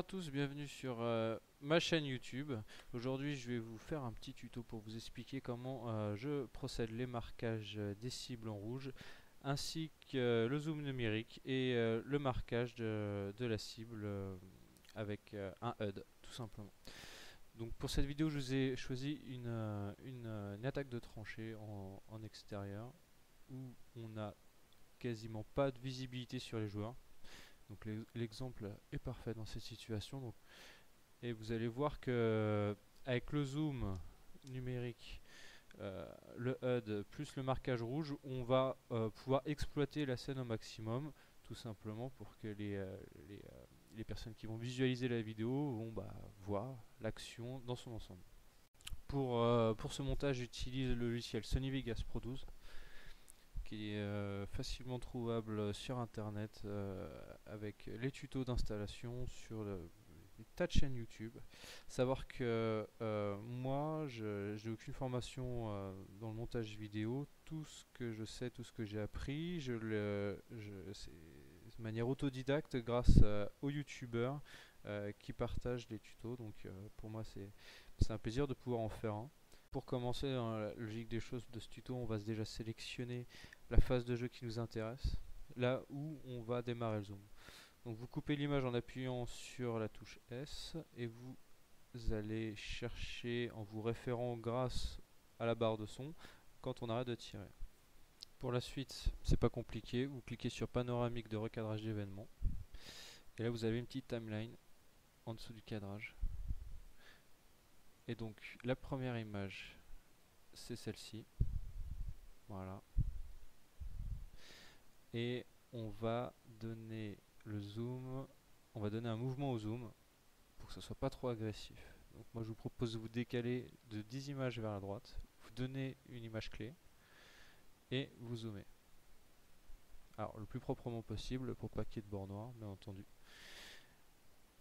tous, bienvenue sur ma chaîne YouTube. Aujourd'hui je vais vous faire un petit tuto pour vous expliquer comment je procède les marquages des cibles en rouge ainsi que le zoom numérique et le marquage de la cible avec un HUD tout simplement. Donc pour cette vidéo je vous ai choisi une attaque de tranchée en extérieur où on n'a quasiment pas de visibilité sur les joueurs. Donc l'exemple est parfait dans cette situation. Et vous allez voir que avec le zoom numérique, le HUD plus le marquage rouge, on va pouvoir exploiter la scène au maximum, tout simplement pour que les personnes qui vont visualiser la vidéo vont voir l'action dans son ensemble. Pour ce montage, j'utilise le logiciel Sony Vegas Pro 12 qui est facilement trouvable sur internet avec les tutos d'installation sur des tas de chaînes YouTube. Savoir que moi j'ai aucune formation dans le montage vidéo. Tout ce que je sais, tout ce que j'ai appris, c'est de manière autodidacte grâce aux youtubeurs qui partagent les tutos. Donc pour moi c'est un plaisir de pouvoir en faire un. Pour commencer, dans la logique des choses de ce tuto, on va déjà sélectionner la phase de jeu qui nous intéresse, là où on va démarrer le zoom. Donc vous coupez l'image en appuyant sur la touche S et vous allez chercher en vous référant grâce à la barre de son quand on arrête de tirer. Pour la suite, c'est pas compliqué, vous cliquez sur panoramique de recadrage d'événements et là vous avez une petite timeline en dessous du cadrage. Et donc la première image c'est celle-ci, voilà. Et on va donner le zoom, on va donner un mouvement au zoom pour que ce soit pas trop agressif. Donc moi je vous propose de vous décaler de 10 images vers la droite, vous donnez une image clé et vous zoomez. Alors le plus proprement possible pour pas qu'il y ait de bord noir bien entendu.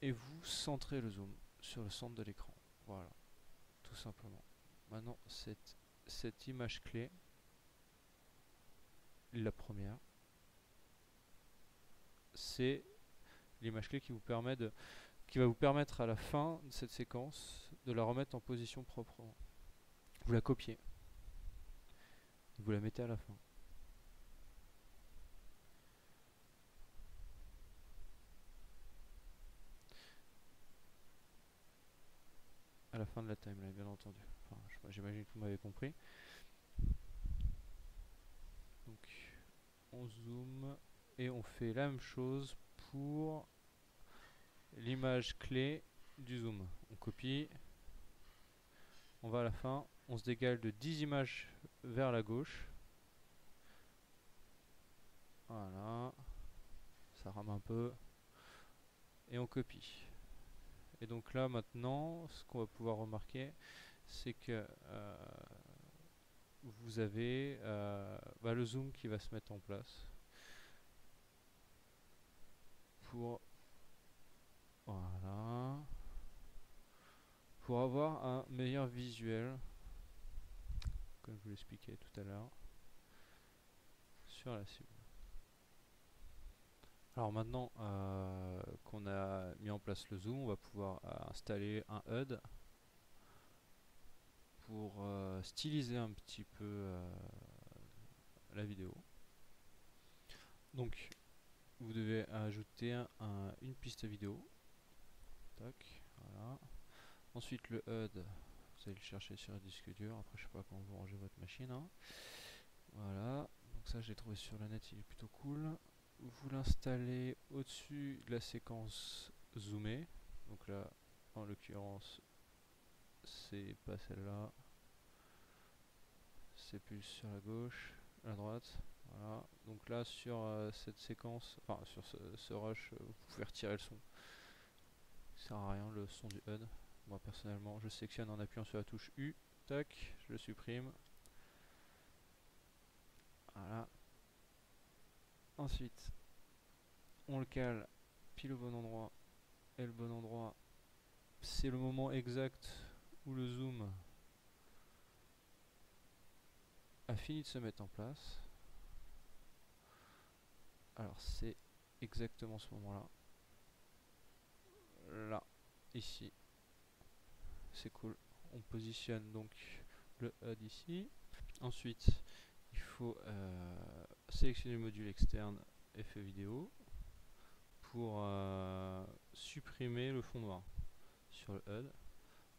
Et vous centrez le zoom sur le centre de l'écran. Voilà, tout simplement. Maintenant cette image clé, la première, c'est l'image clé qui va vous permettre à la fin de cette séquence de la remettre en position proprement. Vous la copiez, vous la mettez à la fin. À la fin de la timeline, bien entendu. Enfin, j'imagine que vous m'avez compris. Donc, on zoome et on fait la même chose pour l'image clé du zoom. On copie, on va à la fin, on se décale de 10 images vers la gauche. Voilà, ça rame un peu. Et on copie. Et donc là maintenant, ce qu'on va pouvoir remarquer, c'est que vous avez le zoom qui va se mettre en place pour voilà, pour avoir un meilleur visuel, comme je vous l'expliquais tout à l'heure, sur la cible. Alors maintenant qu'on a mis en place le zoom, on va pouvoir installer un HUD pour styliser un petit peu la vidéo. Donc vous devez ajouter une piste vidéo. Tac, voilà. Ensuite le HUD, vous allez le chercher sur le disque dur. Après je sais pas quand vous rangez votre machine, hein. Voilà, donc ça j'ai trouvé sur le net, il est plutôt cool. Vous l'installez au-dessus de la séquence zoomée. Donc là en l'occurrence c'est pas celle-là, c'est plus sur la gauche, à la droite. Voilà, donc là sur cette séquence, enfin sur ce rush, vous pouvez retirer le son. Ça sert à rien le son du HUD. Moi personnellement je sélectionne en appuyant sur la touche U, tac, je le supprime. Voilà. Ensuite on le cale pile au bon endroit, et le bon endroit c'est le moment exact où le zoom a fini de se mettre en place. Alors c'est exactement ce moment là. là, ici. C'est cool. On positionne donc le HUD ici. Ensuite, il faut sélectionner le module externe effet vidéo pour supprimer le fond noir sur le HUD.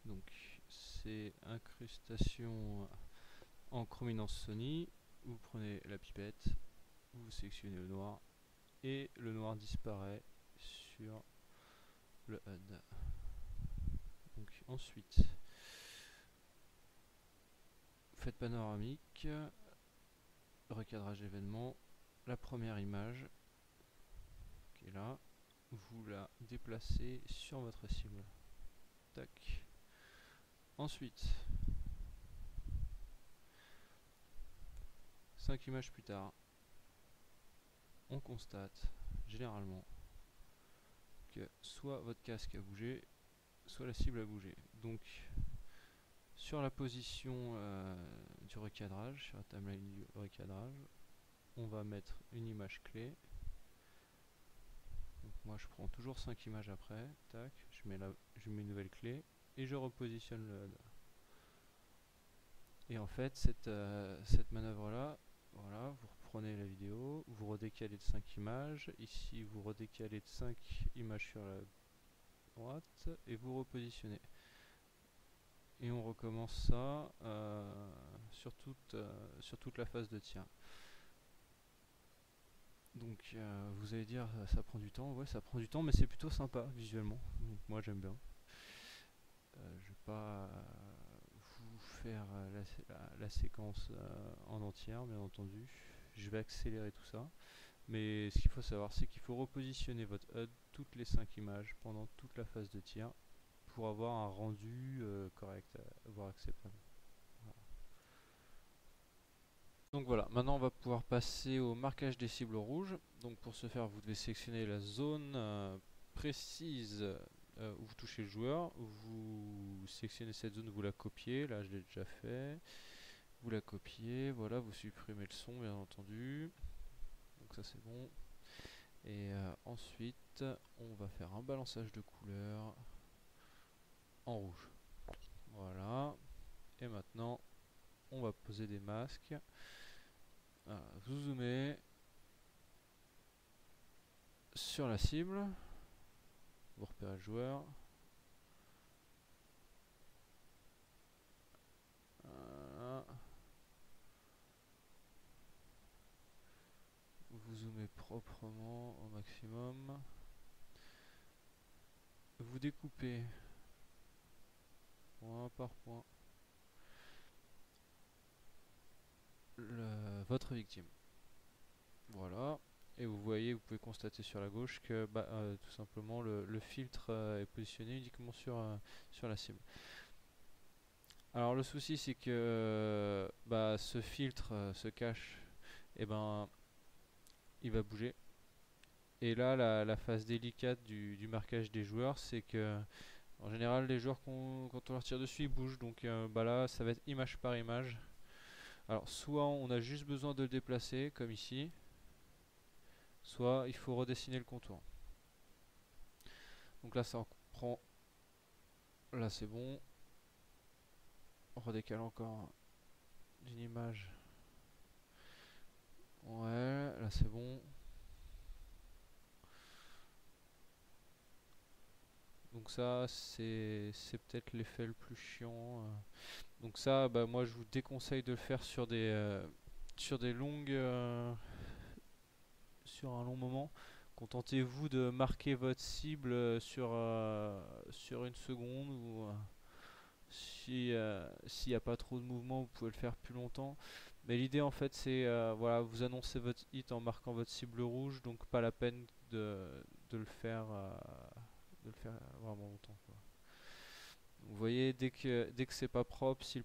Donc c'est incrustation en chrominance Sony. Vous prenez la pipette, vous sélectionnez le noir et le noir disparaît sur le HUD. Donc ensuite, faites panoramique, recadrage d'événement, la première image qui est là, vous la déplacez sur votre cible. Tac. Ensuite, 5 images plus tard, on constate généralement que soit votre casque a bougé, soit la cible a bougé. Donc sur la position du recadrage, sur la timeline du recadrage, on va mettre une image clé. Donc moi je prends toujours 5 images après, tac, je mets une nouvelle clé et je repositionne le HUD. Et en fait cette manœuvre là, voilà, vous reprenez la vidéo, vous redécalez de 5 images, ici vous redécalez de 5 images sur la droite et vous repositionnez. Et on recommence ça sur toute la phase de tir. Donc vous allez dire ça prend du temps, ouais ça prend du temps mais c'est plutôt sympa visuellement, donc moi j'aime bien. Je vais pas vous faire la séquence en entière bien entendu, je vais accélérer tout ça, mais ce qu'il faut savoir c'est qu'il faut repositionner votre HUD toutes les 5 images pendant toute la phase de tir pour avoir un rendu correct, voire acceptable. Voilà. Donc voilà, maintenant on va pouvoir passer au marquage des cibles rouges. Donc pour ce faire, vous devez sélectionner la zone précise où vous touchez le joueur. Vous sélectionnez cette zone, vous la copiez. Là je l'ai déjà fait. Vous la copiez, voilà, vous supprimez le son bien entendu. Donc ça c'est bon. Et ensuite, on va faire un balançage de couleurs en rouge. Voilà. Et maintenant, on va poser des masques. Voilà, vous zoomez sur la cible, vous repérez le joueur. Voilà. Vous zoomez proprement au maximum. Vous découpez point par point votre victime. Voilà. Et vous voyez, vous pouvez constater sur la gauche que tout simplement le filtre est positionné uniquement sur la cible. Alors le souci c'est que ce filtre se cache, et il va bouger. Et là la phase délicate du marquage des joueurs, c'est que en général les joueurs quand on leur tire dessus ils bougent, donc là ça va être image par image. Alors soit on a juste besoin de le déplacer comme ici, soit il faut redessiner le contour. Donc là ça prend, là c'est bon, on redécale encore d'une image, ouais là c'est bon. Donc ça c'est peut-être l'effet le plus chiant. Donc ça moi je vous déconseille de le faire sur des longues sur un long moment. Contentez-vous de marquer votre cible sur une seconde, ou s'il n'y a pas trop de mouvement vous pouvez le faire plus longtemps. Mais l'idée en fait c'est voilà, vous annoncez votre hit en marquant votre cible rouge, donc pas la peine de le faire vraiment longtemps, quoi. Vous voyez, dès que c'est pas propre, si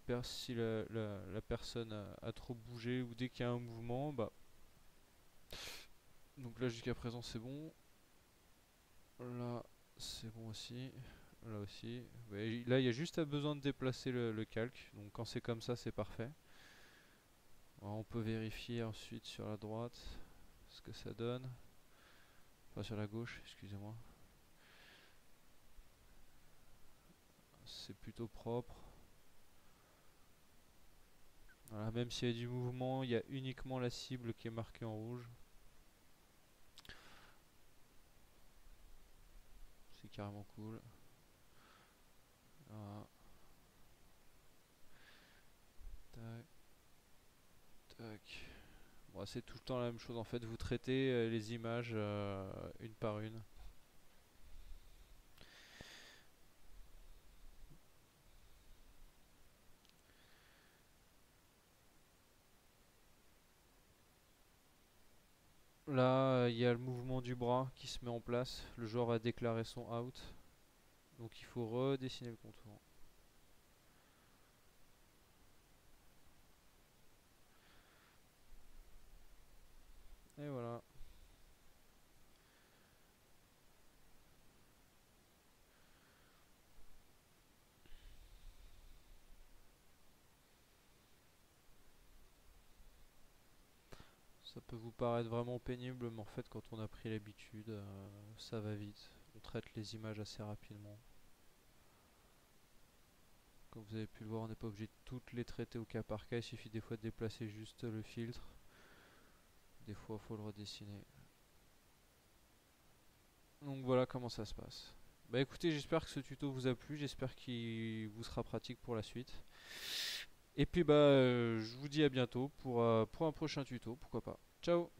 la personne a trop bougé, ou dès qu'il y a un mouvement, donc là jusqu'à présent c'est bon. Là c'est bon aussi. Là aussi. Vous voyez, là il y a juste besoin de déplacer le calque. Donc quand c'est comme ça c'est parfait. Alors, on peut vérifier ensuite sur la droite ce que ça donne. Enfin sur la gauche, excusez-moi. c'est plutôt propre. Voilà, même s'il y a du mouvement, il y a uniquement la cible qui est marquée en rouge. C'est carrément cool. Voilà. Tac, tac. Bon, c'est tout le temps la même chose en fait, vous traitez les images une par une. Là, il y a le mouvement du bras qui se met en place. Le joueur a déclaré son out. Donc il faut redessiner le contour. Et voilà. Ça peut vous paraître vraiment pénible, mais en fait quand on a pris l'habitude, ça va vite. On traite les images assez rapidement. Comme vous avez pu le voir, on n'est pas obligé de toutes les traiter au cas par cas, il suffit des fois de déplacer juste le filtre. Des fois il faut le redessiner. Donc voilà comment ça se passe. Bah écoutez, j'espère que ce tuto vous a plu, j'espère qu'il vous sera pratique pour la suite. Et puis bah je vous dis à bientôt pour un prochain tuto, pourquoi pas. Ciao!